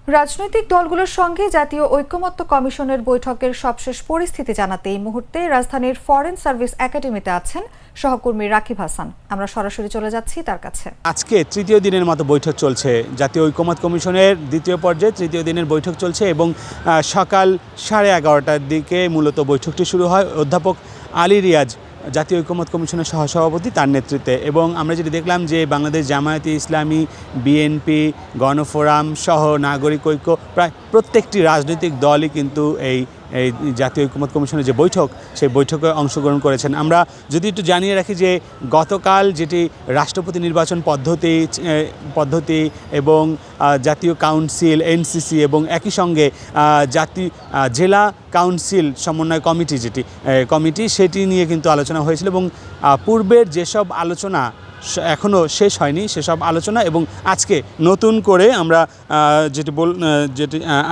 রাজনৈতিক দলগুলোর সঙ্গে জাতীয় ঐকমত্য কমিশনের বৈঠকের সবশেষ পরিস্থিতি জানাতে এই মুহূর্তে রাজধানীর ফরেন সার্ভিস একাডেমিতে আছেন সহকর্মী রাকিব হাসান। আমরা সরাসরি চলে যাচ্ছি তার কাছে। আজকে তৃতীয় দিনের মতো বৈঠক চলছে, জাতীয় ঐকমত্য কমিশনের দ্বিতীয় পর্যায়ে তৃতীয় দিনের বৈঠক চলছে এবং সকাল 11:30টার দিকে মূলত বৈঠকটি শুরু হয় অধ্যাপক আলী রিয়াজ জাতীয় ঐকমত্য কমিশনের সহসভাপতি তার নেতৃত্বে। এবং আমরা যেটি দেখলাম যে বাংলাদেশ জামায়াতে ইসলামী, বিএনপি, গণফোরাম সহ নাগরিক ঐক্য প্রায় প্রত্যেকটি রাজনৈতিক দলই কিন্তু এই জাতীয় ঐকমত্য কমিশনের যে বৈঠক সেই বৈঠকে অংশগ্রহণ করেছেন। আমরা যদি একটু জানিয়ে রাখি যে গতকাল যেটি রাষ্ট্রপতি নির্বাচন পদ্ধতি এবং জাতীয় কাউন্সিল এনসিসি এবং একই সঙ্গে জেলা কাউন্সিল সমন্বয় কমিটি কমিটি সেটি নিয়ে কিন্তু আলোচনা হয়েছিল এবং পূর্বের যেসব আলোচনা এখনও শেষ হয়নি সেসব আলোচনা এবং আজকে নতুন করে আমরা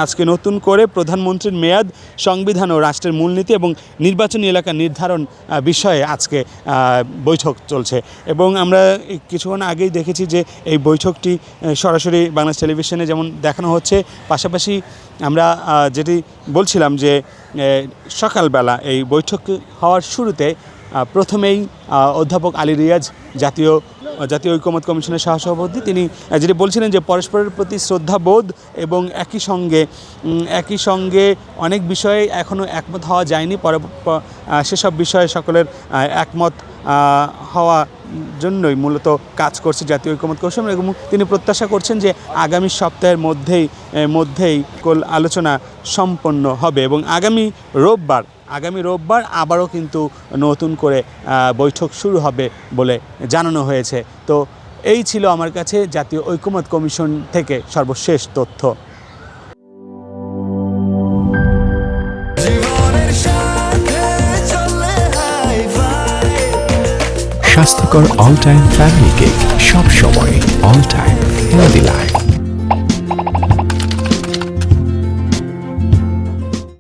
আজকে নতুন করে প্রধানমন্ত্রীর মেয়াদ, সংবিধান ও রাষ্ট্রের মূলনীতি এবং নির্বাচনী এলাকা নির্ধারণ বিষয়ে আজকে বৈঠক চলছে। এবং আমরা কিছুক্ষণ আগেই দেখেছি যে এই বৈঠকটি সরাসরি বাংলাদেশ টেলিভিশনে যেমন দেখানো হচ্ছে, পাশাপাশি আমরা যেটি বলছিলাম যে সকালবেলা এই বৈঠক হওয়ার শুরুতে প্রথমেই অধ্যাপক আলী রিয়াজ জাতীয় ঐকমত্য কমিশনের সহসভাপতি তিনি যেটি বলছিলেন যে পরস্পরের প্রতি শ্রদ্ধাবোধ এবং একই সঙ্গে অনেক বিষয়ে এখনও একমত হওয়া যায়নি, সেসব বিষয়ে সকলের একমত হওয়া জন্যই মূলত কাজ করছে জাতীয় ঐকমত্য কমিশন এবং তিনি প্রত্যাশা করছেন যে আগামী সপ্তাহের মধ্যেই আলোচনা সম্পন্ন হবে এবং আগামী রোববার আবারও কিন্তু নতুন করে বৈঠক শুরু হবে বলে জানানো হয়েছে। তো এই ছিল আমার কাছে জাতীয় ঐকমত্য কমিশন থেকে সর্বশেষ তথ্য। স্বাস্থ্যকর অল টাইম ফ্যামিলি কেক, সব সময় অল টাইম হেলদি লাইফ।